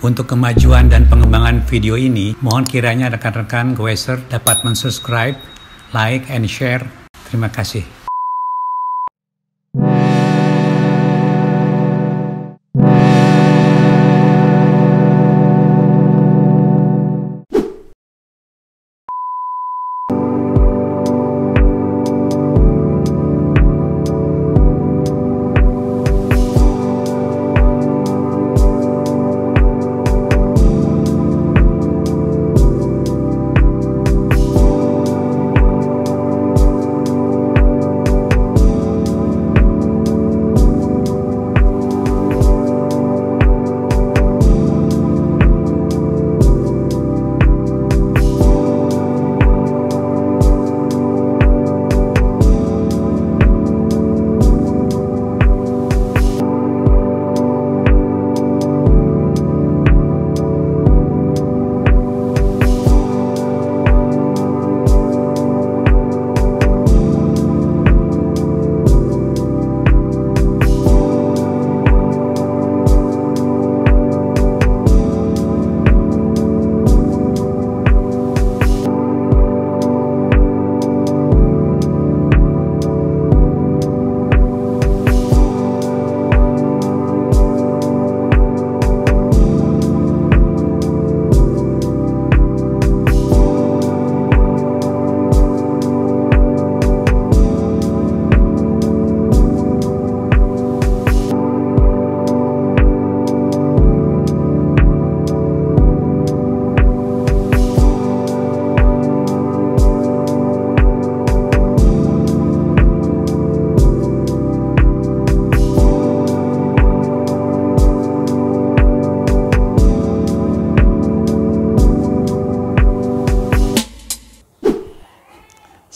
Untuk kemajuan dan pengembangan video ini, mohon kiranya rekan-rekan Goeser dapat mensubscribe, like, and share. Terima kasih.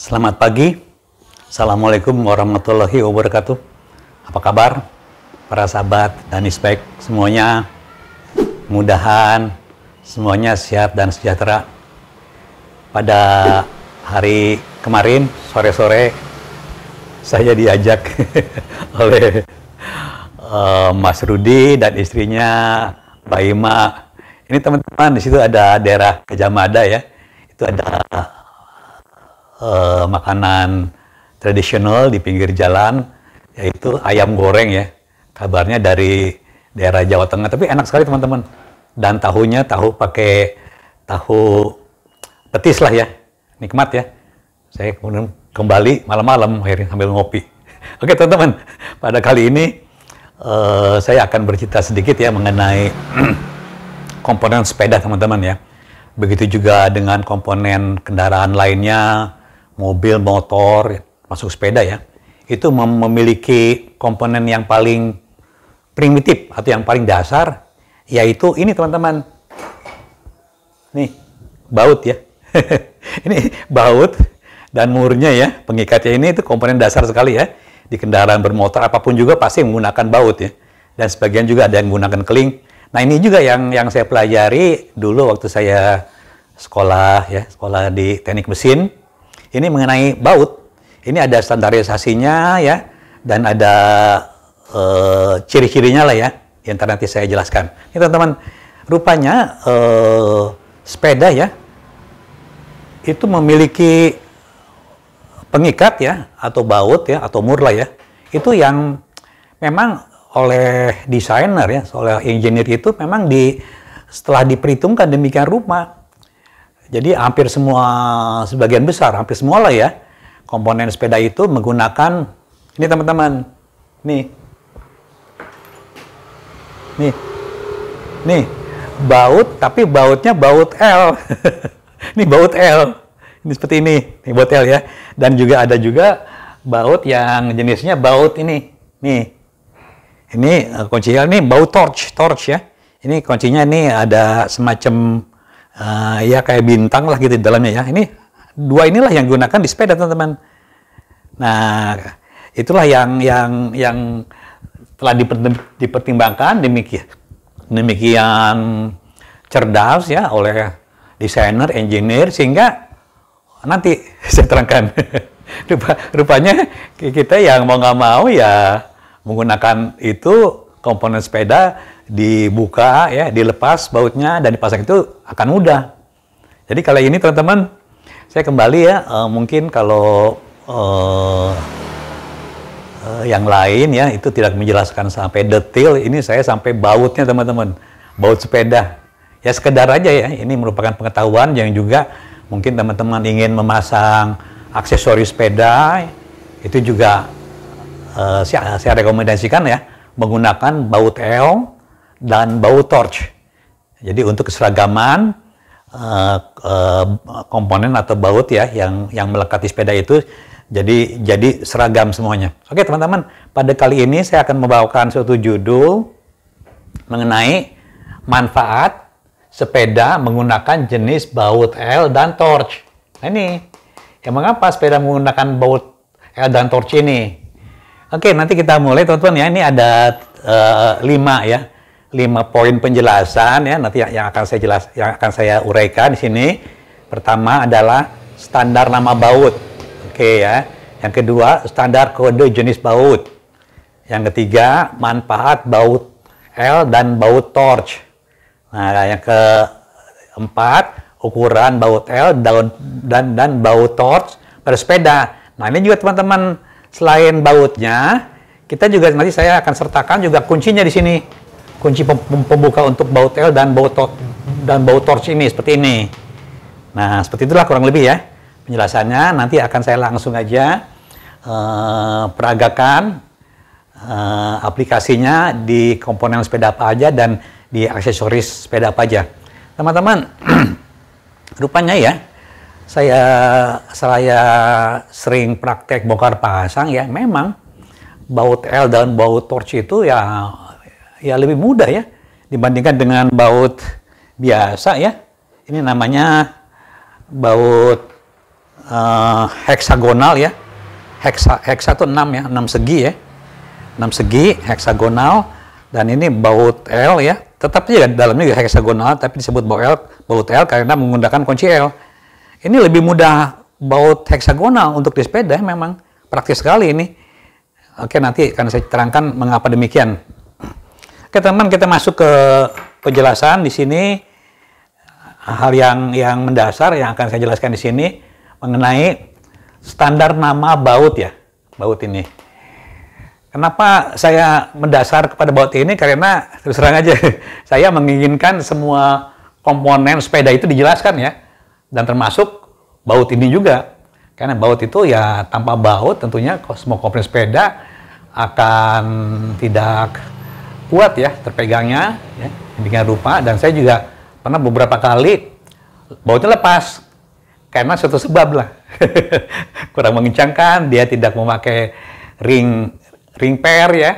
Selamat pagi, Assalamualaikum warahmatullahi wabarakatuh. Apa kabar para sahabat dan isbek semuanya? Mudahan semuanya sehat dan sejahtera. Pada hari kemarin sore-sore saya diajak oleh Mas Rudi dan istrinya Mbak Ima. Ini teman-teman, di situ ada daerah Gajah Mada ya. Itu ada makanan tradisional di pinggir jalan, yaitu ayam goreng ya. Kabarnya dari daerah Jawa Tengah, tapi enak sekali teman-teman. Dan tahunya tahu pakai tahu petis lah ya, nikmat ya. Saya kemudian kembali malam-malam akhirnya sambil ngopi. Oke teman-teman, pada kali ini saya akan bercerita sedikit ya mengenai komponen sepeda teman-teman ya. Begitu juga dengan komponen kendaraan lainnya, mobil, motor, masuk sepeda ya, itu memiliki komponen yang paling primitif atau yang paling dasar, yaitu ini teman-teman. Nih, baut ya. Ini baut dan murnya ya, pengikatnya ini itu komponen dasar sekali ya. Di kendaraan bermotor apapun juga pasti menggunakan baut ya. Dan sebagian juga ada yang menggunakan keling. Nah ini juga yang saya pelajari dulu waktu saya sekolah ya, sekolah di teknik mesin. Ini mengenai baut, ini ada standarisasinya ya, dan ada ciri-cirinya lah ya, yang nanti saya jelaskan. Ini teman-teman, rupanya sepeda ya, itu memiliki pengikat ya, atau baut ya, atau mur lah ya, itu yang memang oleh desainer ya, oleh engineer itu memang setelah diperhitungkan demikian rupa. Jadi hampir semua, sebagian besar, hampir semua lah ya, komponen sepeda itu menggunakan, ini teman-teman, nih, baut, tapi bautnya baut L. Ini baut L, ini seperti ini baut L ya. Dan juga ada juga baut yang jenisnya baut ini, nih, ini kuncinya ini baut torch ya. Ini kuncinya ini ada semacam ya kayak bintang lah gitu di dalamnya ya. Ini dua inilah yang digunakan di sepeda teman-teman. Nah itulah yang telah dipertimbangkan demikian cerdas ya oleh desainer, engineer, sehingga nanti saya terangkan. Rupanya kita yang mau nggak mau ya menggunakan itu komponen sepeda dibuka ya, dilepas bautnya dan dipasang itu akan mudah. Jadi kali ini teman-teman saya kembali ya, mungkin kalau yang lain ya itu tidak menjelaskan sampai detail, ini saya sampai bautnya teman-teman, baut sepeda. Ya sekedar aja ya, ini merupakan pengetahuan yang juga mungkin teman-teman ingin memasang aksesoris sepeda, itu juga saya rekomendasikan ya, menggunakan baut L dan baut torch. Jadi untuk keseragaman komponen atau baut ya yang melekat di sepeda itu jadi seragam semuanya. Oke teman-teman, pada kali ini saya akan membawakan suatu judul mengenai manfaat sepeda menggunakan jenis baut L dan torch. Nah ini, ya mengapa sepeda menggunakan baut L dan torch ini? Oke, nanti kita mulai teman-teman ya. Ini ada 5 poin penjelasan ya. Nanti yang akan saya uraikan di sini. Pertama adalah standar nama baut. Oke ya. Yang kedua, standar kode jenis baut. Yang ketiga, manfaat baut L dan baut torch. Nah, yang keempat, ukuran baut L dan baut torch pada sepeda. Nah, ini juga teman-teman, selain bautnya, kita juga nanti saya akan sertakan juga kuncinya di sini. Kunci pembuka untuk baut L dan baut torch ini seperti ini. Nah, seperti itulah kurang lebih ya penjelasannya. Nanti akan saya langsung aja peragakan aplikasinya di komponen sepeda apa aja dan di aksesoris sepeda apa aja. Teman-teman, rupanya ya, saya sering praktek bongkar pasang ya, memang baut L dan baut torch itu ya lebih mudah ya dibandingkan dengan baut biasa ya. Ini namanya baut heksagonal ya. Heksa itu 6 ya, 6 segi ya. 6 segi heksagonal, dan ini baut L ya. Tetap juga dalamnya juga heksagonal tapi disebut baut L karena menggunakan kunci L. Ini lebih mudah baut heksagonal untuk di sepeda, memang praktis sekali ini. Oke, nanti akan saya terangkan mengapa demikian. Oke teman-teman, kita masuk ke penjelasan di sini. Hal yang mendasar yang akan saya jelaskan di sini mengenai standar nama baut ya, baut ini. Kenapa saya mendasar kepada baut ini? Karena terus terang aja, saya menginginkan semua komponen sepeda itu dijelaskan ya, dan termasuk baut ini juga. Karena baut itu ya tanpa baut tentunya semua komponen sepeda akan tidak kuat ya terpegangnya ya, demikian rupa. Dan saya juga pernah beberapa kali bautnya lepas karena suatu sebab lah kurang mengencangkan, dia tidak memakai ring pair ya,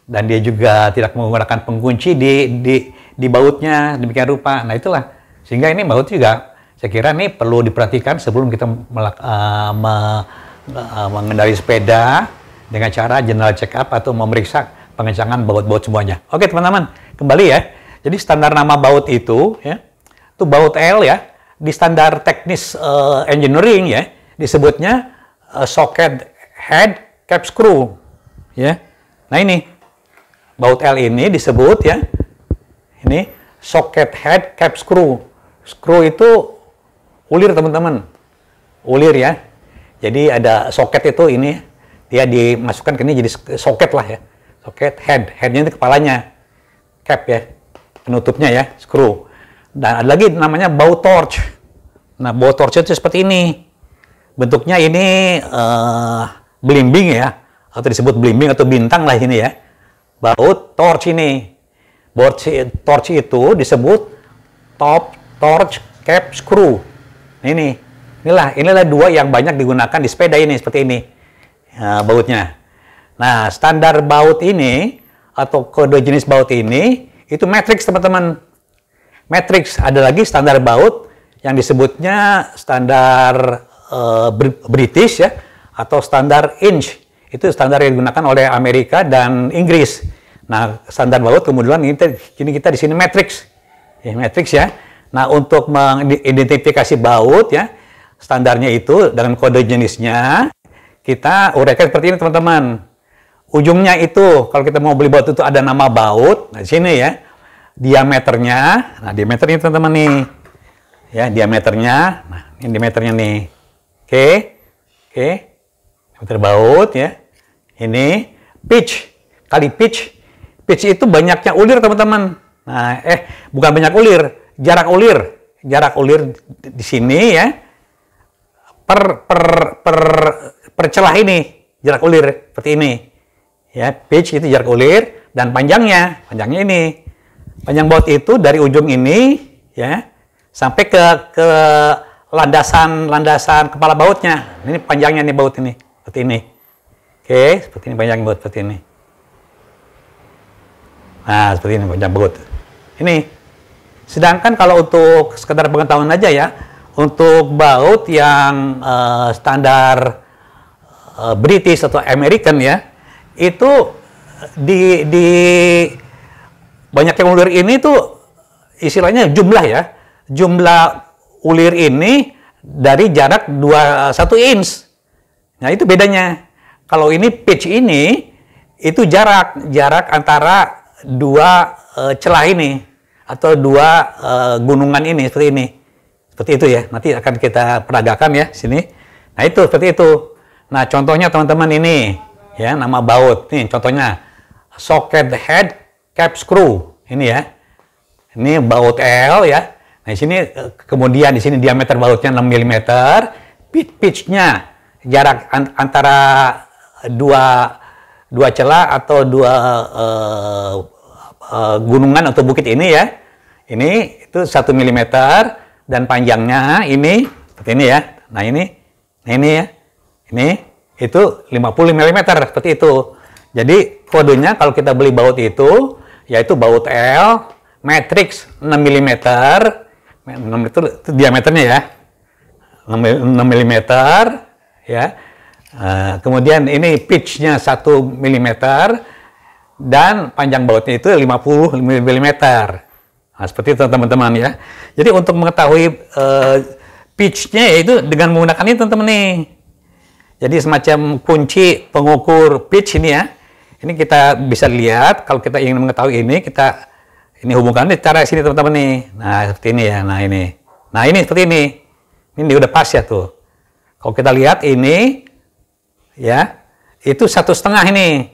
dan dia juga tidak menggunakan pengunci di bautnya demikian rupa. Nah itulah, sehingga ini baut juga saya kira ini perlu diperhatikan sebelum kita mengendarai sepeda dengan cara general check up atau memeriksa pengencangan baut-baut semuanya. Oke teman-teman, kembali ya. Jadi standar nama baut itu ya, itu baut L ya, di standar teknis engineering ya, disebutnya socket head cap screw ya. Nah ini baut L ini disebut ya, ini socket head cap screw. Screw itu ulir teman-teman, ulir ya. Jadi ada socket itu ini, dia dimasukkan ke ini jadi socket lah ya. Socket headnya itu kepalanya, cap ya, penutupnya ya, screw. Dan ada lagi namanya baut torch. Nah, baut torch itu seperti ini. Bentuknya ini belimbing ya, atau disebut belimbing atau bintang lah ini ya. Baut torch ini. Baut torch itu disebut top torch cap screw. Inilah dua yang banyak digunakan di sepeda ini seperti ini bautnya. Nah, standar baut ini atau kode jenis baut ini itu matrix teman-teman. Matrix, ada lagi standar baut yang disebutnya standar British ya, atau standar inch. Itu standar yang digunakan oleh Amerika dan Inggris. Nah, standar baut kemudian ini kita di sini matrix. Ya, matrix ya. Nah, untuk mengidentifikasi baut ya, standarnya itu dengan kode jenisnya kita uraikan seperti ini teman-teman. ujungnya itu kalau kita mau beli baut itu ada nama baut. Nah, di sini ya. Diameternya. Nah, diameternya teman-teman nih. Ya, diameternya. Nah, ini diameternya nih. Oke. Oke. Diameter baut ya. Ini pitch. Kali pitch. Pitch itu banyaknya ulir, teman-teman. Nah, bukan banyak ulir, jarak ulir. Jarak ulir di sini ya. Per celah ini jarak ulir seperti ini. Ya, pitch itu jarak ulir dan panjangnya ini. Panjang baut itu dari ujung ini ya sampai ke landasan kepala bautnya. Ini panjangnya nih baut ini, seperti ini. Oke, seperti ini panjang baut seperti ini. Nah, seperti ini panjang baut. Ini. Sedangkan kalau untuk sekedar pengetahuan aja ya, untuk baut yang standar British atau American ya, itu di banyak yang ulir ini tuh istilahnya jumlah ya. Jumlah ulir ini dari jarak 1 inch. Nah, itu bedanya. Kalau ini pitch ini itu jarak antara dua celah ini atau dua gunungan ini seperti ini. Seperti itu ya. Nanti akan kita peragakan ya sini. Nah, itu seperti itu. Nah, contohnya teman-teman ini ya, nama baut. Nih contohnya socket head cap screw. Ini ya. Ini baut L ya. Nah, di sini kemudian di sini diameter bautnya 6 mm, pitch-nya jarak antara dua celah atau dua gunungan atau bukit ini ya. Ini itu 1 mm dan panjangnya ini seperti ini ya. Nah, ini ya. Ini itu 50 mm seperti itu. Jadi kodenya kalau kita beli baut itu yaitu baut L matrix 6 mm. 6 itu diameternya ya. 6 mm ya. Kemudian ini pitch-nya 1 mm dan panjang bautnya itu 50 mm. Nah, seperti itu teman-teman ya. Jadi untuk mengetahui pitch-nya yaitu dengan menggunakan ini teman-teman nih. Jadi semacam kunci pengukur pitch ini ya. Ini kita bisa lihat kalau kita ingin mengetahui ini ini hubungkannya cara sini teman-teman nih. Nah, seperti ini ya. Nah, ini. Nah, ini seperti ini. Ini udah pas ya tuh. Kalau kita lihat ini ya, itu 1,5 ini.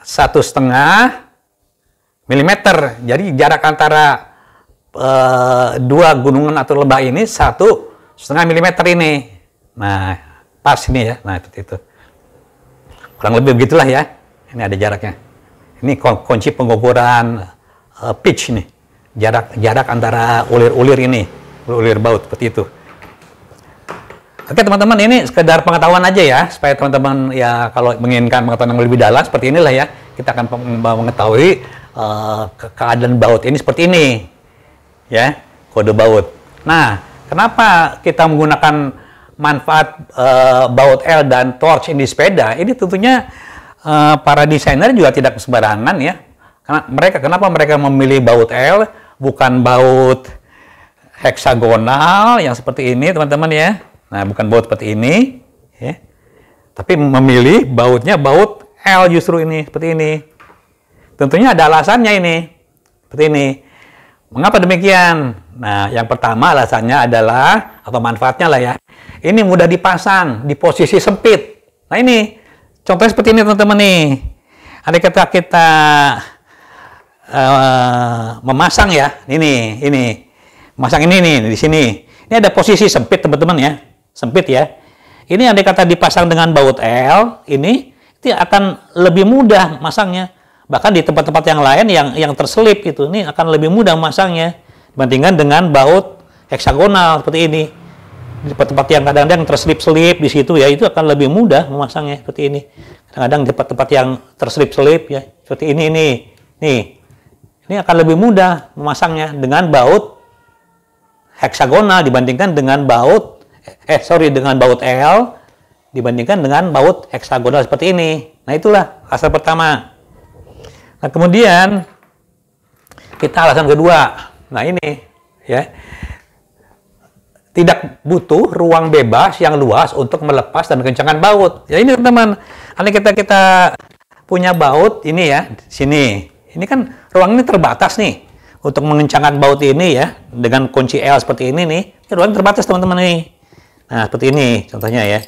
1,5 mm. Jadi jarak antara dua gunungan atau lembah ini 1,5 mm ini. Nah, pas ini ya. Nah, seperti itu. Kurang lebih begitulah ya. Ini ada jaraknya. Ini kunci pengukuran pitch nih. Jarak antara ulir-ulir ini. Ulir baut seperti itu. Oke teman-teman, ini sekedar pengetahuan aja ya, supaya teman-teman ya kalau menginginkan pengetahuan yang lebih dalam seperti inilah ya, kita akan mengetahui keadaan baut ini seperti ini, ya, kode baut. Nah, kenapa kita menggunakan manfaat baut L dan torch ini sepeda? Ini tentunya para desainer juga tidak sembarangan ya. Kenapa mereka memilih baut L, bukan baut heksagonal yang seperti ini, teman-teman ya. Nah, bukan baut seperti ini, ya. Tapi memilih bautnya baut L justru ini, seperti ini. Tentunya ada alasannya ini, seperti ini. Mengapa demikian? Nah, yang pertama alasannya adalah, atau manfaatnya lah ya, ini mudah dipasang di posisi sempit. Nah, ini, contohnya seperti ini teman-teman nih. Ada kata kita memasang ya, ini, memasang ini nih, di sini. Ini ada posisi sempit teman-teman ya. Sempit ya. Ini andai kata dipasang dengan baut L, ini itu akan lebih mudah masangnya. Bahkan di tempat-tempat yang lain yang terselip itu, ini akan lebih mudah masangnya dibandingkan dengan baut heksagonal seperti ini. Di tempat-tempat yang kadang-kadang terselip-selip di situ ya, itu akan lebih mudah memasangnya seperti ini. Kadang-kadang di tempat-tempat yang terselip-selip ya, seperti ini nih. Ini akan lebih mudah memasangnya dengan baut heksagonal dibandingkan dengan baut L dibandingkan dengan baut heksagonal seperti ini. Nah, itulah alasan pertama. Nah, kemudian kita alasan kedua. Nah, ini ya. Tidak butuh ruang bebas yang luas untuk melepas dan kencangkan baut. Ya ini teman-teman, andai kita punya baut ini ya, sini. Ini kan ruang ini terbatas nih. Untuk mengencangkan baut ini ya, dengan kunci L seperti ini nih. Ini ruang terbatas teman-teman nih. Nah, seperti ini contohnya ya.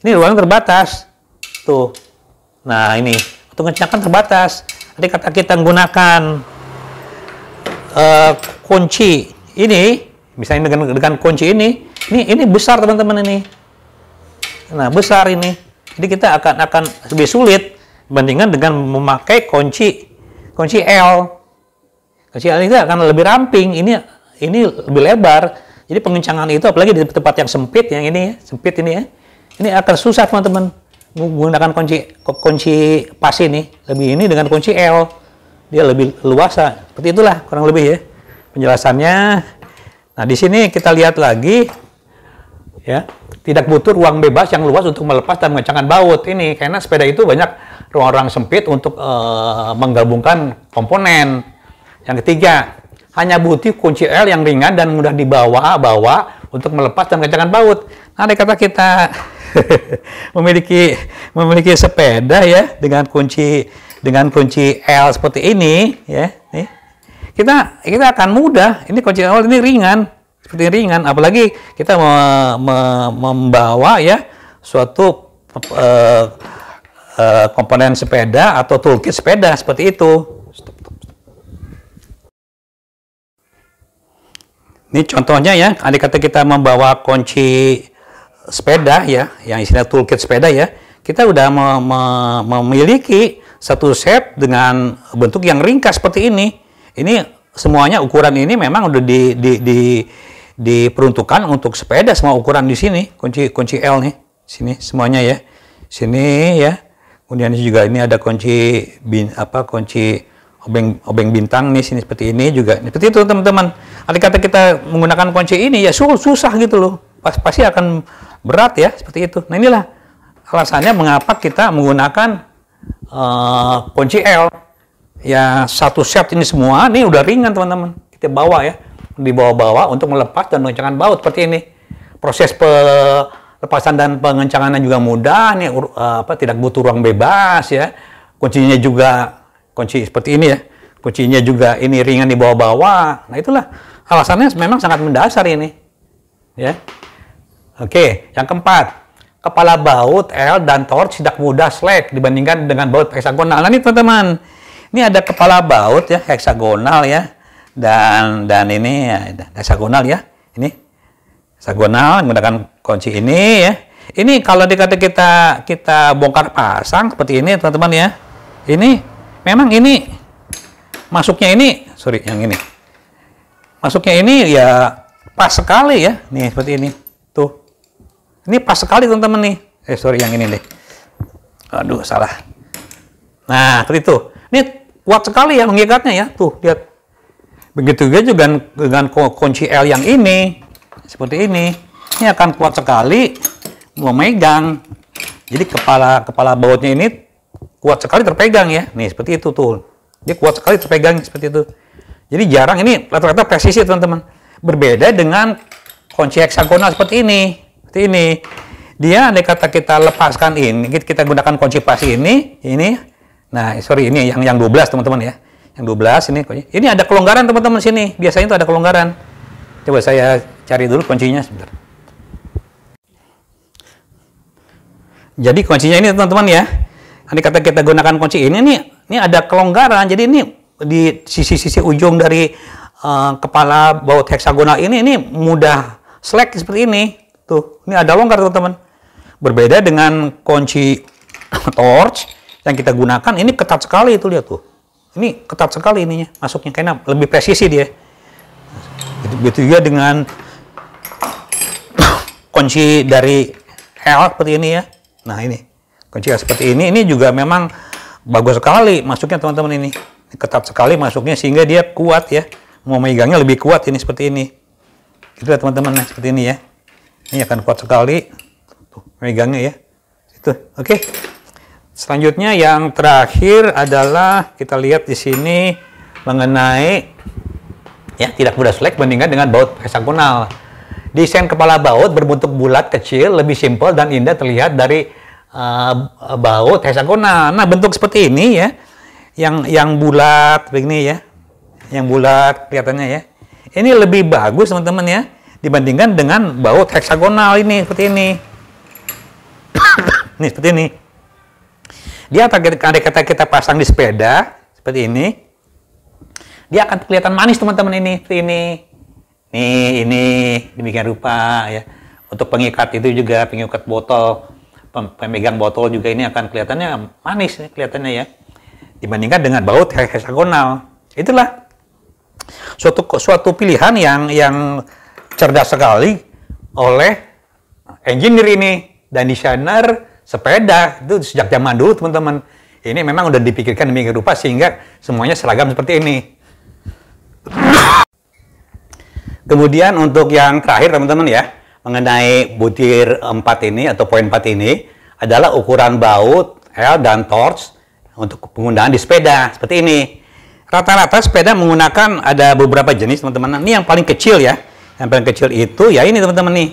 Ini ruang terbatas. Tuh. Nah, ini. Untuk mengencangkan terbatas. Tadi kata kita menggunakan kunci ini, misalnya dengan kunci ini besar teman-teman ini. Nah, besar ini. Jadi kita akan lebih sulit dibandingkan dengan memakai kunci L. Kunci L itu akan lebih ramping. Ini lebih lebar. Jadi pengencangan itu apalagi di tempat yang sempit yang ini ya, sempit ini ya. Ini akan susah teman-teman menggunakan kunci pas ini. Lebih ini dengan kunci L. Dia lebih luasa. Seperti itulah kurang lebih ya penjelasannya. Nah, di sini kita lihat lagi ya, tidak butuh ruang bebas yang luas untuk melepas dan mengencangkan baut ini, karena sepeda itu banyak ruang-ruang sempit untuk menggabungkan komponen. Yang ketiga, hanya butuh kunci L yang ringan dan mudah dibawa untuk melepas dan mengencangkan baut. Nah, kata kita memiliki sepeda ya dengan kunci L seperti ini ya. Nih. Kita akan mudah. Ini kunci L ini ringan. Seperti ringan, apalagi kita membawa ya suatu komponen sepeda atau toolkit sepeda seperti itu. Ini contohnya ya, andai kata kita membawa kunci sepeda ya, yang istilah toolkit sepeda ya, kita udah memiliki satu set dengan bentuk yang ringkas seperti ini. Ini semuanya ukuran ini memang udah diperuntukkan untuk sepeda, semua ukuran di sini, kunci L nih, sini semuanya ya, sini ya. Kemudian juga ini ada kunci obeng bintang nih, sini seperti ini juga. Seperti itu teman-teman. Andai kata kita menggunakan kunci ini ya susah gitu loh, pasti akan berat ya seperti itu. Nah, inilah alasannya mengapa kita menggunakan kunci L. Ya satu set ini semua, ini udah ringan teman-teman. Kita bawa ya. Dibawa-bawa untuk melepas dan mengencangkan baut seperti ini. Proses pelepasan dan pengencangannya juga mudah nih, tidak butuh ruang bebas ya. Kuncinya juga kunci seperti ini ya. Kuncinya juga ini ringan dibawa-bawa. Nah, itulah alasannya memang sangat mendasar ini. Ya. Oke, yang keempat. Kepala baut L dan torch tidak mudah slack dibandingkan dengan baut heksagonal. Nah, ini teman-teman. Ini ada kepala baut ya, heksagonal ya. Dan ini ya, heksagonal ya, ini heksagonal menggunakan kunci ini ya. Ini kalau dikata kita bongkar pasang seperti ini teman-teman ya, ini memang ini masuknya ini, masuknya ini ya pas sekali ya, nih seperti ini tuh, ini pas sekali teman-teman nih, yang ini deh, aduh salah. Nah seperti itu, ini kuat sekali ya mengikatnya ya, tuh lihat. Begitu juga dengan kunci L yang ini, seperti ini akan kuat sekali memegang. Jadi kepala bautnya ini kuat sekali terpegang ya. Nih seperti itu tuh, dia kuat sekali terpegang seperti itu. Jadi jarang, ini rata-rata presisi teman-teman. Berbeda dengan kunci heksagonal seperti ini, Dia andai kata kita lepaskan ini, kita gunakan kunci pas ini. Nah ini yang 12 teman-teman ya. Yang 12 ini ada kelonggaran teman-teman sini. Biasanya itu ada kelonggaran. Coba saya cari dulu kuncinya sebentar. Jadi kuncinya ini teman-teman ya. Andai kata kita gunakan kunci ini ada kelonggaran. Jadi ini di sisi-sisi ujung dari kepala baut heksagonal ini mudah slack seperti ini. Tuh, ini ada longgar teman-teman. Berbeda dengan kunci torch yang kita gunakan, ini ketat sekali itu, lihat tuh. Ini ketat sekali ininya, masuknya karena lebih presisi dia. Begitu juga dengan kunci dari L seperti ini ya. Nah ini, kunci seperti ini juga memang bagus sekali masuknya teman-teman ini. Ketat sekali masuknya sehingga dia kuat ya. Mau megangnya lebih kuat ini seperti ini. Itulah teman-teman, seperti ini ya. Ini akan kuat sekali. Tuh, megangnya ya. Itu, oke. Selanjutnya yang terakhir adalah kita lihat di sini mengenai ya tidak mudah slack bandingkan dengan baut heksagonal. Desain kepala baut berbentuk bulat kecil lebih simpel dan indah terlihat dari baut heksagonal. Nah, bentuk seperti ini ya, yang bulat begini ya, yang bulat kelihatannya ya. Ini lebih bagus teman-teman ya, dibandingkan dengan baut heksagonal ini seperti ini. Nih seperti ini. Dia ada kata kita pasang di sepeda seperti ini, dia akan kelihatan manis teman-teman ini seperti ini. Nih ini demikian rupa ya. Untuk pengikat itu juga, pengikat botol, pemegang botol juga ini akan kelihatannya manis kelihatannya ya, dibandingkan dengan baut heksagonal. Itulah suatu pilihan yang cerdas sekali oleh engineer ini dan desainer sepeda itu sejak zaman dulu teman-teman. Ini memang udah dipikirkan demikian rupa sehingga semuanya seragam seperti ini. Kemudian untuk yang terakhir teman-teman ya, mengenai butir 4 ini atau poin 4 ini adalah ukuran baut L dan torx untuk penggunaan di sepeda seperti ini. Rata-rata sepeda menggunakan ada beberapa jenis teman-teman. Ini yang paling kecil ya. Yang paling kecil itu ya ini teman-teman nih.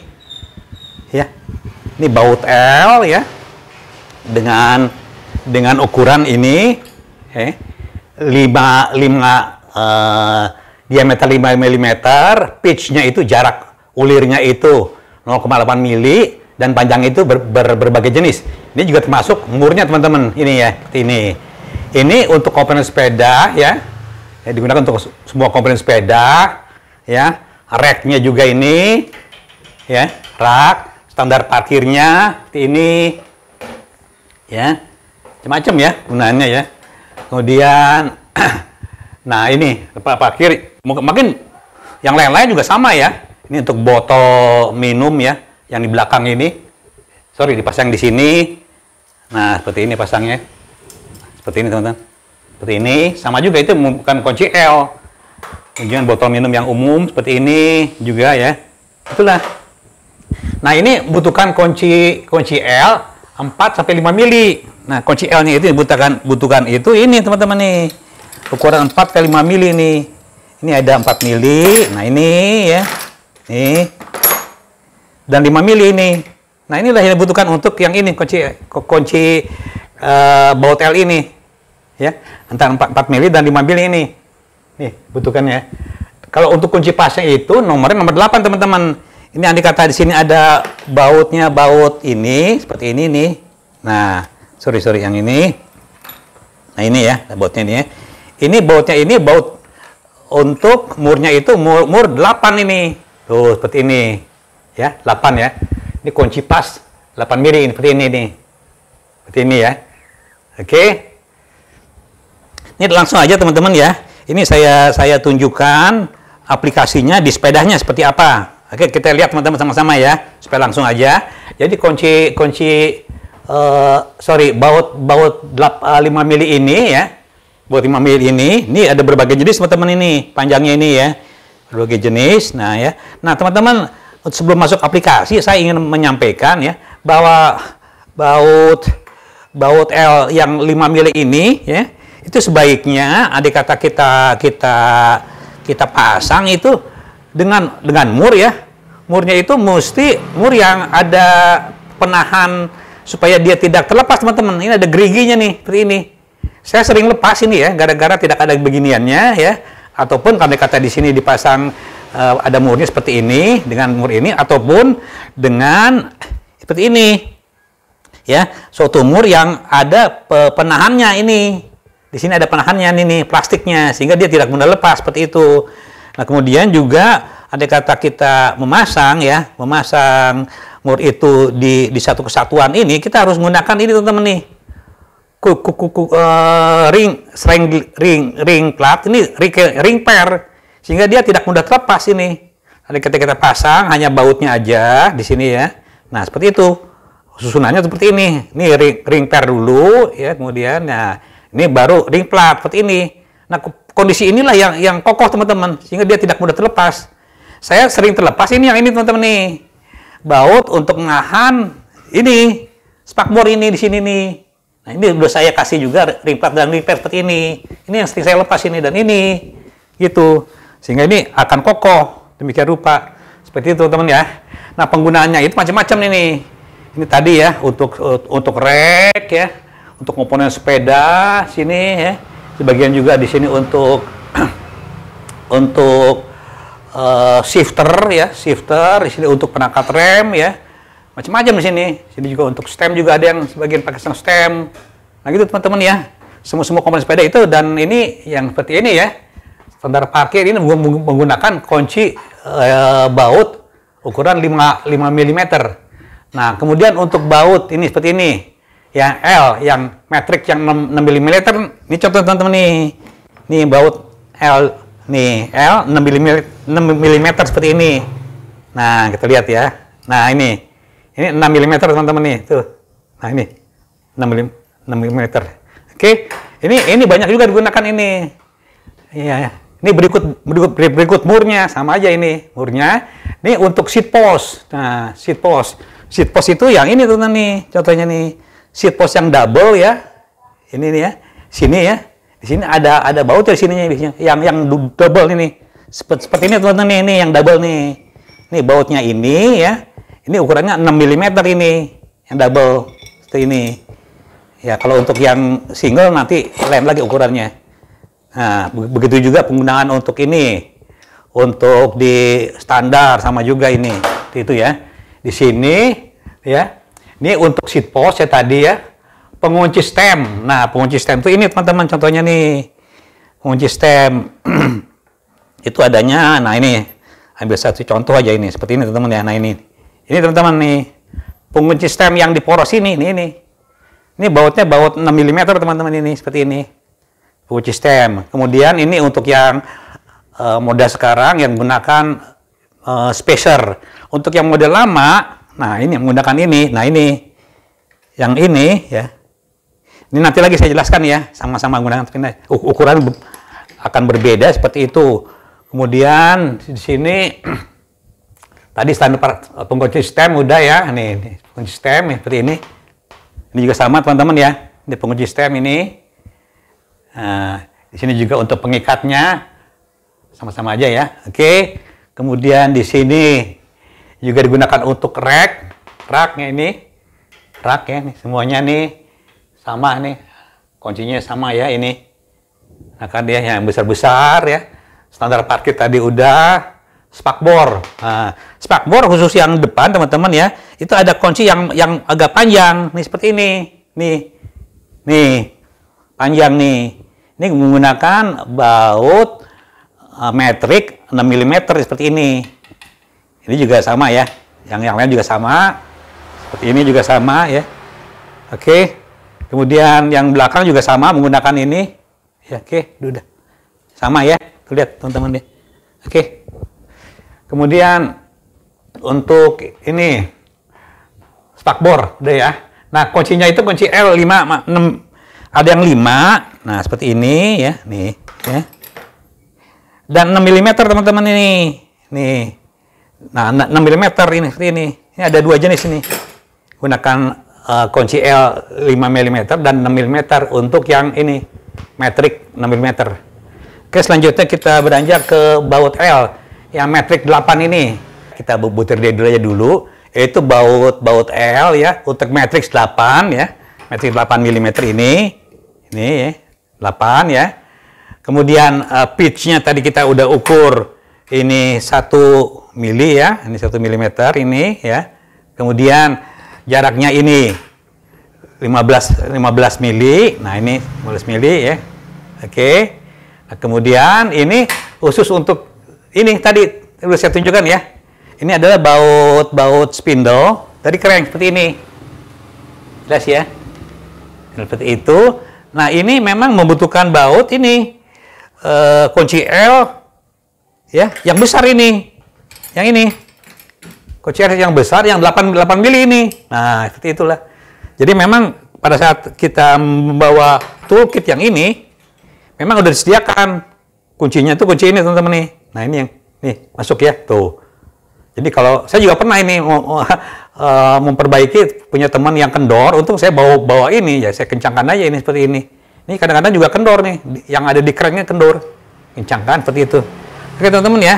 Ya. Ini baut L ya. Dengan ukuran ini diameter 5 mm, pitch-nya itu jarak ulirnya itu 0,8 mili dan panjang itu berbagai jenis. Ini juga termasuk murnya teman-teman. Ini ya, ini. Ini untuk komponen sepeda ya. Digunakan untuk semua komponen sepeda ya. Rack-nya juga ini ya, rak, standar parkirnya ini ya. Macam-macam ya gunaannya ya. Kemudian nah ini tempat parkir, mungkin yang lain-lain juga sama ya. Ini untuk botol minum ya, yang di belakang ini. Sorry, dipasang di sini. Nah, seperti ini pasangnya. Seperti ini teman-teman. Seperti ini, sama juga itu bukan kunci L. Kemudian botol minum yang umum seperti ini juga ya. Itulah. Nah, ini butuhkan kunci L 4 sampai 5 mili. Nah, kunci L-nya itu butuhkan itu ini teman-teman nih. Ukuran 4 ke 5 mili nih. Ini ada 4 mili. Nah, ini ya. Nih. Dan 5 mili ini. Nah, inilah yang dibutuhkan untuk yang ini kunci baut L ini. Ya, antara 4 mili dan 5 mili ini. Nih, butuhkannya. Kalau untuk kunci pasnya itu nomornya nomor 8, teman-teman. Ini yang dikata di sini ada bautnya, baut ini seperti ini nih. Nah, sorry yang ini. Nah, ini ya, bautnya ini ya. Ini bautnya ini baut untuk murnya itu mur 8 ini. Tuh, seperti ini. Ya, 8 ya. Ini kunci pas 8 mili seperti ini nih. Seperti ini ya. Oke. Ini langsung aja teman-teman ya. Ini saya tunjukkan aplikasinya di sepedanya seperti apa. Oke, kita lihat teman-teman sama-sama ya. Supaya langsung aja. Jadi baut 5 mili ini ya. Baut 5 mili ini ada berbagai jenis teman-teman ini. Panjangnya ini ya. Berbagai jenis. Nah ya. Nah, teman-teman, sebelum masuk aplikasi saya ingin menyampaikan ya bahwa baut L yang 5 mili ini ya, itu sebaiknya andai kata kita pasang itu dengan mur ya. Murnya itu mesti mur yang ada penahan supaya dia tidak terlepas teman-teman. Ini ada geriginya nih seperti ini. Saya sering lepas ini ya gara-gara tidak ada beginiannya ya. Ataupun kalau kata di sini dipasang ada murnya seperti ini dengan mur ini, ataupun dengan seperti ini ya, suatu mur yang ada penahannya ini. Di sini ada penahannya ini plastiknya sehingga dia tidak mudah lepas seperti itu. Nah, kemudian juga andai kata kita memasang mur itu di satu kesatuan ini, kita harus menggunakan ini teman-teman nih. Ring plat ini ring pair sehingga dia tidak mudah terlepas ini. Ketika kita pasang hanya bautnya aja di sini ya. Nah, seperti itu. Susunannya seperti ini. Ini ring pair dulu ya, kemudian nah ini baru ring plat seperti ini. Nah, kondisi inilah yang kokoh teman-teman sehingga dia tidak mudah terlepas. Saya sering terlepas ini yang ini teman-teman nih. Baut untuk menahan ini spakbor ini di sini nih. Nah, ini udah saya kasih juga ring plat dan ring pair seperti ini. Ini yang sering saya lepas ini dan ini gitu. Sehingga ini akan kokoh demikian rupa. Seperti itu teman ya. Nah, penggunaannya itu macam-macam ini. Ini tadi ya untuk rek ya, untuk komponen sepeda sini ya. Sebagian juga di sini untuk untuk shifter ya, shifter di sini untuk penangkat rem ya. Macam-macam di sini. Sini juga untuk stem juga ada yang sebagian pakai stem. Nah gitu teman-teman ya. Semua komponen sepeda itu, dan ini yang seperti ini ya. Standar parkir ini menggunakan kunci baut ukuran 5 mm. Nah, kemudian untuk baut ini seperti ini. Yang L, yang metrik yang 6 mm. Ini contoh teman-teman nih. Nih baut L nih, L 6 mm seperti ini. Nah, kita lihat ya. Nah, ini 6 mm teman-teman nih, tuh. Nah, ini 6 mm. Oke. Ini banyak juga digunakan ini. Iya. Ini berikut murnya, sama aja ini murnya. Ini untuk seat post. Nah, seat post. Seat post itu yang ini teman-teman nih, contohnya nih. Seat post yang double ya. Ini nih ya. Sini ya. Di sini ada baut di sininya biasanya. Yang double ini. Seperti ini teman-teman nih, ini yang double nih. Ini bautnya ini ya. Ini ukurannya 6 mm ini. Yang double seperti ini. Ya, kalau untuk yang single nanti lain lagi ukurannya. Nah, begitu juga penggunaan untuk ini. Untuk di standar sama juga ini. Itu ya. Di sini ya. Ini untuk seat post ya tadi ya. Pengunci stem. Nah, pengunci stem itu ini teman-teman contohnya nih. Pengunci stem. Itu adanya, nah ini. Ambil satu contoh aja ini. Seperti ini teman-teman ya. Nah ini. Ini teman-teman nih. Pengunci stem yang di poros ini. Ini. Ini bautnya baut 6 mm teman-teman ini. Seperti ini. Pengunci stem. Kemudian ini untuk yang model sekarang yang menggunakan spacer. Untuk yang model lama, nah ini yang menggunakan ini. Nah ini. Yang ini ya. Ini nanti lagi saya jelaskan ya. Sama-sama menggunakan ukuran akan berbeda seperti itu. Kemudian di sini tadi standar pengunci stem udah ya. Nih pengunci stem ya, seperti ini. Ini juga sama teman-teman ya. Ini pengunci stem ini. Nah, di sini juga untuk pengikatnya sama-sama aja ya. Oke. Kemudian di sini juga digunakan untuk raknya ini. Rak ya, nih, semuanya nih sama nih. Kuncinya sama ya ini. Nah kan dia yang besar-besar ya. Standar parkir tadi udah. Spakbor. Nah, spakbor khusus yang depan teman-teman ya. Itu ada kunci yang agak panjang nih seperti ini. Nih. Panjang nih. Ini menggunakan baut metrik 6 mm seperti ini. Ini juga sama ya. Yang lain juga sama. Seperti ini juga sama ya. Oke. Kemudian yang belakang juga sama menggunakan ini. Ya, oke, udah. Sama ya. Tuh lihat teman-teman deh. Oke. Kemudian untuk ini spakbor udah ya. Nah, kuncinya itu kunci L 5 6. Ada yang 5. Nah, seperti ini ya. Nih, ya. Dan 6 mm teman-teman ini. Nih. Nah, 6 mm ini seperti ini. Ini ada dua jenis ini. Gunakan kunci L 5 mm dan 6 mm untuk yang ini. Metrik 6 mm. Oke, selanjutnya kita beranjak ke baut L yang metrik 8 ini. Kita butir dia dulu aja dulu. Yaitu baut L ya untuk metrik 8 ya. Metrik 8 mm ini. Ini ya. 8 ya. Kemudian pitch-nya tadi kita udah ukur ini 1 mili ya. Ini 1 mm ini ya. Kemudian jaraknya ini 15 mili. Nah, ini 15 mili ya. Oke. Nah, kemudian ini khusus untuk ini tadi udah saya tunjukkan ya. Ini adalah baut spindle dari crank seperti ini. Jelas ya. Seperti itu. Nah, ini memang membutuhkan baut ini kunci L ya, yang besar ini. Yang ini. Kunci L yang besar yang 8 mili ini. Nah, seperti itulah. Jadi memang pada saat kita membawa toolkit yang ini memang udah disediakan kuncinya tuh kunci ini teman-teman nih. Nah, ini yang nih masuk ya tuh. Jadi kalau saya juga pernah ini memperbaiki punya teman yang kendor, untuk saya bawa ini ya saya kencangkan aja ini seperti ini. Ini kadang-kadang juga kendor nih, yang ada di cranknya kendor, kencangkan seperti itu. Oke teman-teman ya,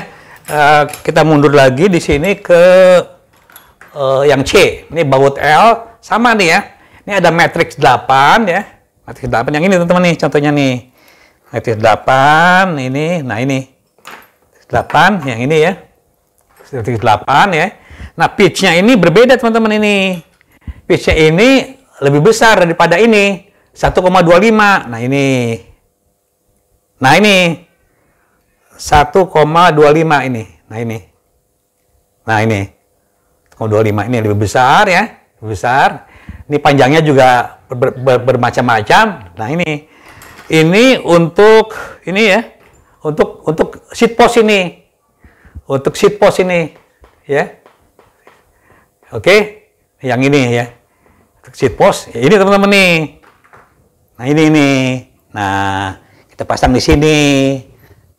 kita mundur lagi di sini ke yang C. Ini baut L sama nih ya. Ini ada matriks 8 ya. Matriks 8 yang ini teman-teman nih contohnya nih. Matriks 8 ini. Nah ini 8 yang ini ya. Matriks 8 ya. Nah pitch-nya ini berbeda teman-teman ini. Pitch-nya ini lebih besar daripada ini. 1,25. Nah ini. Nah ini. 1,25 ini. Nah ini. Nah ini. 1,25 ini lebih besar ya. Lebih besar. Ini panjangnya juga bermacam-macam. Nah ini. Ini untuk ini ya. Untuk seat post ini. Untuk seat post ini ya. Oke. Yang ini ya. Untuk seat post. Ya, ini teman-teman nih. Nah ini nih. Nah, kita pasang di sini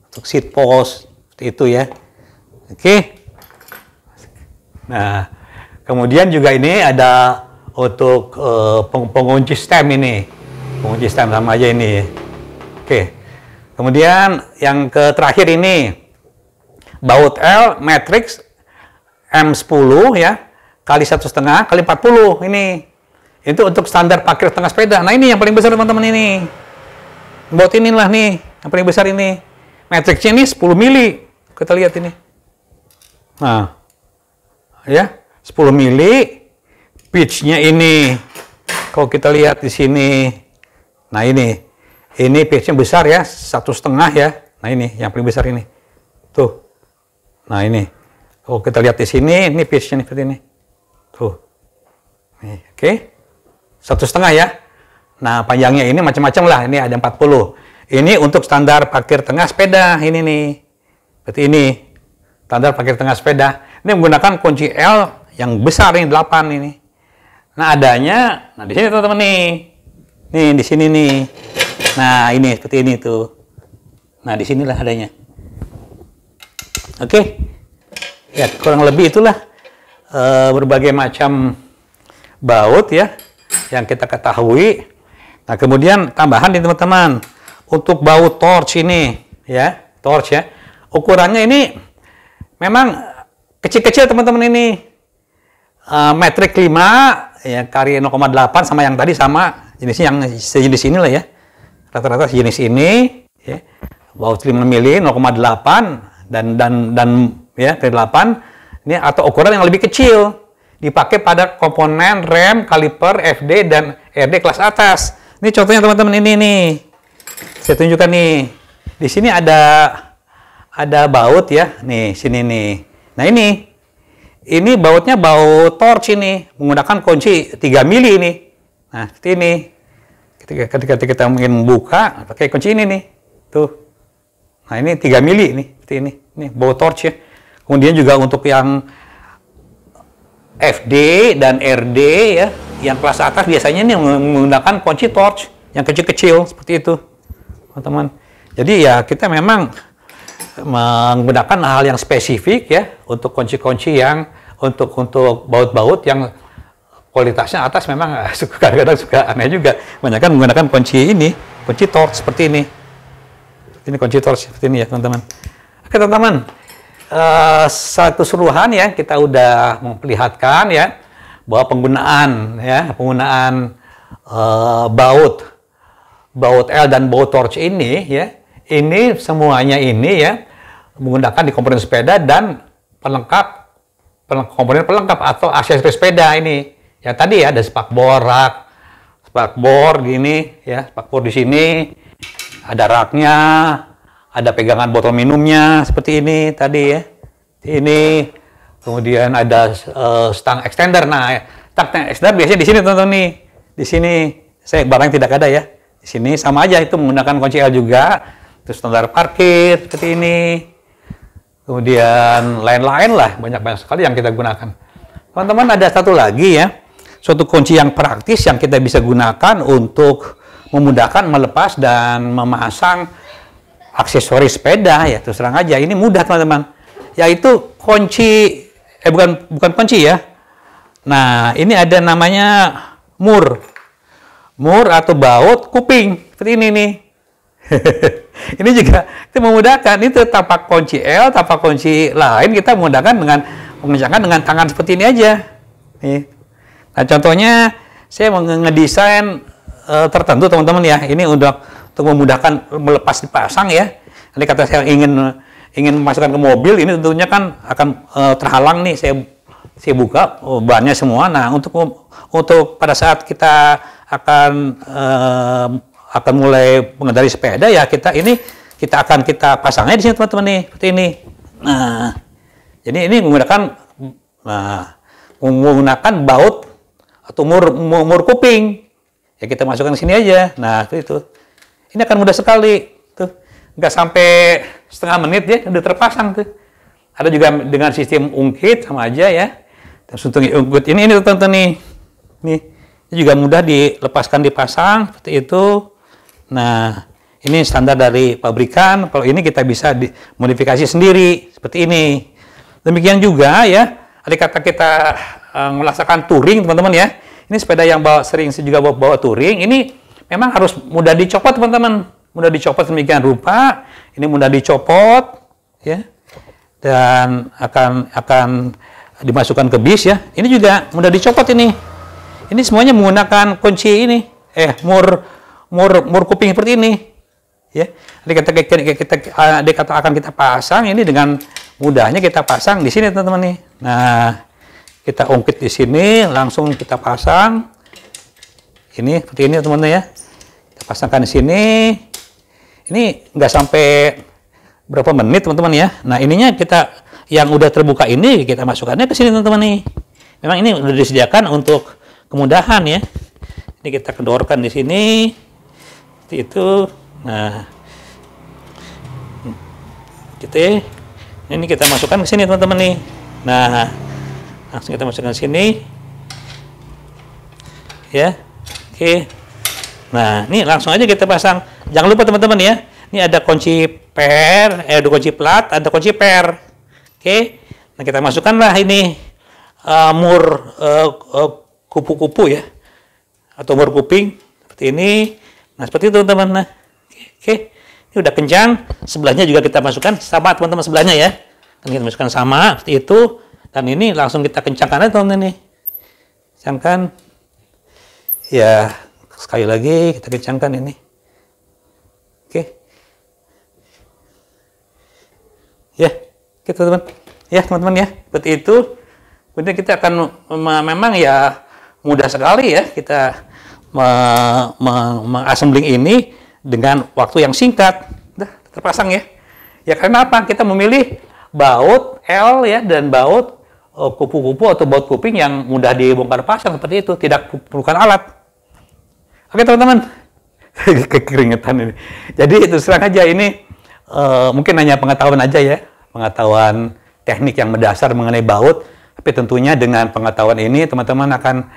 untuk seat post seperti itu ya. Oke. Nah, kemudian juga ini ada untuk pengunci stem ini. Pengunci stem sama aja ini. Oke. Kemudian yang terakhir ini baut L matrix M10 ya kali 1,5 kali 40 ini. Itu untuk standar parkir tengah sepeda. Nah ini yang paling besar teman-teman ini. Baut inilah nih yang paling besar ini. Matriksnya ini 10 mili. Kita lihat ini. Nah, ya 10 mili. Pitch-nya ini. Kalau kita lihat di sini. Nah ini pitch-nya besar ya. 1,5 ya. Nah ini yang paling besar ini. Tuh. Nah ini. Kalau kita lihat di sini. Ini pitch-nya nih seperti ini. Tuh. Nih, oke. 1,5 ya. Nah, panjangnya ini macam-macam lah. Ini ada 40. Ini untuk standar parkir tengah sepeda. Ini nih. Seperti ini. Standar parkir tengah sepeda. Ini menggunakan kunci L yang besar ini 8 ini. Nah, adanya di sini teman-teman nih. Nih, di sini nih. Nah, ini seperti ini tuh. Nah, di sinilah adanya. Oke. Ya, kurang lebih itulah berbagai macam baut ya yang kita ketahui. Nah, kemudian tambahan nih teman-teman, untuk baut torch ini ya, torch ya. Ukurannya ini memang kecil-kecil teman-teman ini. Metrik 5 ya kali 0,8 sama yang tadi sama jenisnya yang sejenis ini lah ya. Rata-rata sejenis ini ya. Baut 5 mili 0,8 dan ya kali 8 ini atau ukuran yang lebih kecil. Dipakai pada komponen rem, kaliper, FD, dan RD kelas atas. Ini contohnya teman-teman ini nih. Saya tunjukkan nih. Di sini ada baut ya. Nih, sini nih. Nah ini bautnya baut torch ini. Menggunakan kunci 3 mili ini. Nah, seperti ini. Ketika kita ingin membuka, pakai kunci ini nih. Tuh. Nah, ini 3 mili nih. Seperti ini. Ini baut torch ya. Kemudian juga untuk yang FD dan RD ya, yang kelas atas biasanya ini menggunakan kunci torch yang kecil-kecil seperti itu, teman-teman. Jadi ya kita memang menggunakan hal yang spesifik ya untuk kunci-kunci yang untuk baut-baut yang kualitasnya atas memang kadang-kadang suka aneh juga. Kebanyakan menggunakan kunci ini, kunci torch seperti ini. Ini kunci torch seperti ini ya, teman-teman. Oke, teman-teman. Satu keseluruhan ya kita udah memperlihatkan ya bahwa penggunaan baut L dan baut torch ini ya ini semuanya ini ya menggunakan di komponen sepeda dan komponen pelengkap atau aksesoris sepeda ini ya tadi ya ada spakbor gini ya spakbor di sini ada raknya. Ada pegangan botol minumnya seperti ini tadi ya. Ini kemudian ada stang extender. Nah, stang extender biasanya di sini teman-teman nih. Di sini saya barang tidak ada ya. Di sini sama aja itu menggunakan kunci L juga. Terus standar parkir seperti ini. Kemudian lain-lain lah banyak sekali yang kita gunakan. Teman-teman ada satu lagi ya. Suatu kunci yang praktis yang kita bisa gunakan untuk memudahkan melepas dan memasang aksesoris sepeda ya terus terang aja ini mudah teman-teman yaitu kunci bukan kunci ya. Nah ini ada namanya mur atau baut kuping seperti ini nih. Ini juga itu memudahkan itu tapak kunci L tapak kunci lain kita memudahkan dengan mengencangkan dengan tangan seperti ini aja Nih. Nah, contohnya saya mau ngedesain tertentu teman-teman ya. Ini untuk memudahkan melepas dipasang ya. Nanti kata saya ingin memasukkan ke mobil, ini tentunya kan akan terhalang nih. Saya buka bannya semua. Nah, untuk pada saat kita akan mulai mengendarai sepeda ya, kita akan pasangnya di sini teman-teman nih, seperti ini. Nah, jadi ini menggunakan baut atau mur kuping. Ya kita masukkan ke sini aja. Nah, itu. Ini akan mudah sekali. Tuh. Nggak sampai setengah menit ya, udah terpasang tuh. Ada juga dengan sistem ungkit sama aja ya. Dan suntung ungkit ini teman-teman nih. Nih, ini juga mudah dilepaskan dipasang seperti itu. Nah, ini standar dari pabrikan. Kalau ini kita bisa dimodifikasi sendiri seperti ini. Demikian juga ya. Tadi kata kita melaksanakan touring teman-teman ya. Ini sepeda yang sering juga bawa touring. Ini memang harus mudah dicopot teman-teman. Mudah dicopot sedemikian rupa. Ini mudah dicopot ya. Dan akan dimasukkan ke bis ya. Ini juga mudah dicopot ini. Ini semuanya menggunakan kunci ini. Mur kuping seperti ini. Ya. Akan kita pasang ini dengan mudahnya kita pasang di sini teman-teman nih. Nah, kita ungkit di sini, langsung kita pasang. Ini seperti ini teman-teman ya. Kita pasangkan di sini. Ini nggak sampai berapa menit teman-teman ya. Nah, ininya kita yang udah terbuka ini kita masukkannya ke sini teman-teman nih. Memang ini udah disediakan untuk kemudahan ya. Ini kita kendorkan di sini. Seperti itu. Nah, gitu. Ini kita masukkan ke sini teman-teman nih. Nah, langsung kita masukkan ke sini. Ya. Oke. Nah, ini langsung aja kita pasang. Jangan lupa teman-teman ya. Ini ada kunci ada kunci plat, ada kunci per. Oke. Nah, kita masukkanlah ini mur kupu-kupu ya. Atau mur kuping seperti ini. Nah, seperti itu teman-teman. Nah, oke. Ini udah kencang. Sebelahnya juga kita masukkan sama teman-teman sebelahnya ya. Dan kita masukkan sama seperti itu. Dan ini langsung kita kencangkan aja teman-teman nih. Kencangkan. Ya, sekali lagi kita kencangkan ini. Oke. Ya, kita teman-teman. Ya, teman-teman ya. Seperti itu. Kemudian kita akan memang ya mudah sekali ya kita mengassembling ini dengan waktu yang singkat. Udah terpasang ya. Ya karena apa? Kita memilih baut L ya dan baut kupu-kupu atau baut kuping yang mudah dibongkar pasang seperti itu, tidak perlukan alat. Oke teman-teman, kekeringetan ini. Jadi itu serang aja ini mungkin hanya pengetahuan aja ya, pengetahuan teknik yang mendasar mengenai baut. Tapi tentunya dengan pengetahuan ini teman-teman akan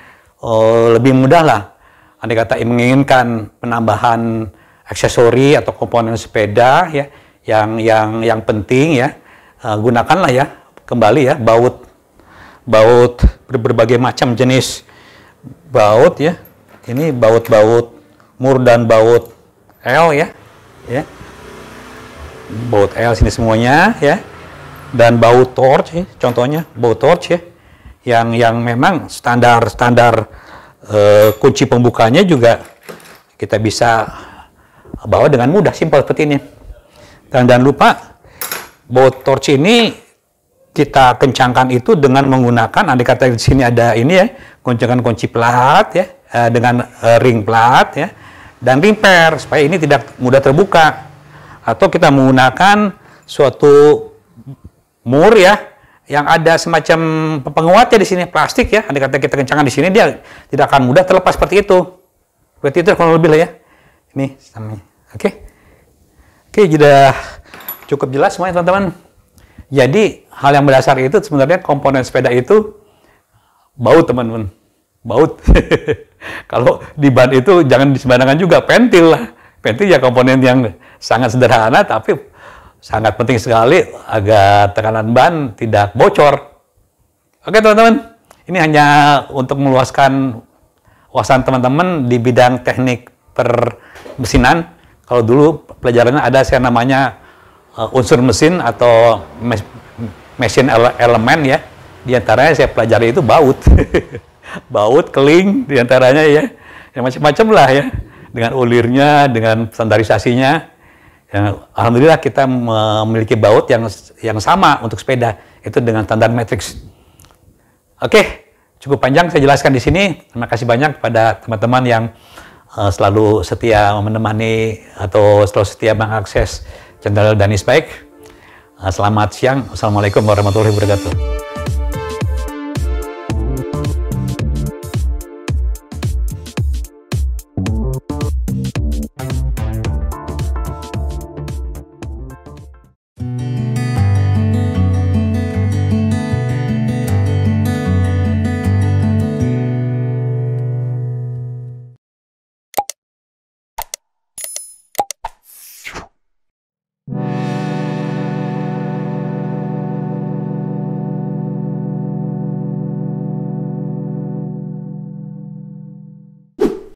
lebih mudah lah. Andai kata menginginkan penambahan aksesori atau komponen sepeda ya, yang penting ya. Gunakanlah ya kembali ya baut berbagai macam jenis baut ya. Ini baut mur dan baut L ya, baut L sini semuanya ya, dan baut torch ya, contohnya baut torch ya, yang memang standar kunci pembukanya juga kita bisa bawa dengan mudah, simpel seperti ini. Dan jangan lupa baut torch ini kita kencangkan itu dengan menggunakan, andai kata di sini ada ini ya, kencangkan kunci plat ya, dengan ring plat ya, dan ring per supaya ini tidak mudah terbuka. Atau kita menggunakan suatu mur ya, yang ada semacam penguatnya di sini plastik ya, andai kata kita kencangkan di sini dia tidak akan mudah terlepas seperti itu. Seperti itu kurang lebih lah ya. Ini samanya. Oke, sudah cukup jelas semuanya teman-teman. Jadi hal yang mendasar itu sebenarnya komponen sepeda itu baut teman-teman, baut. Kalau di ban itu jangan disembarangan juga, pentil lah. Pentil ya komponen yang sangat sederhana tapi sangat penting sekali agar tekanan ban tidak bocor. Oke teman-teman, ini hanya untuk meluaskan wawasan teman-teman di bidang teknik permesinan. Kalau dulu pelajarannya ada saya namanya unsur mesin atau mesin elemen ya, Di antaranya saya pelajari itu baut. Baut, keling, di antaranya ya. Ya macam-macam lah ya. Dengan ulirnya, dengan standarisasinya. Ya, alhamdulillah kita memiliki baut yang sama untuk sepeda. Itu dengan standar matrix. Oke, cukup panjang saya jelaskan di sini. Terima kasih banyak kepada teman-teman yang selalu setia menemani atau selalu setia mengakses channel Danis Bike. Selamat siang. Assalamualaikum warahmatullahi wabarakatuh.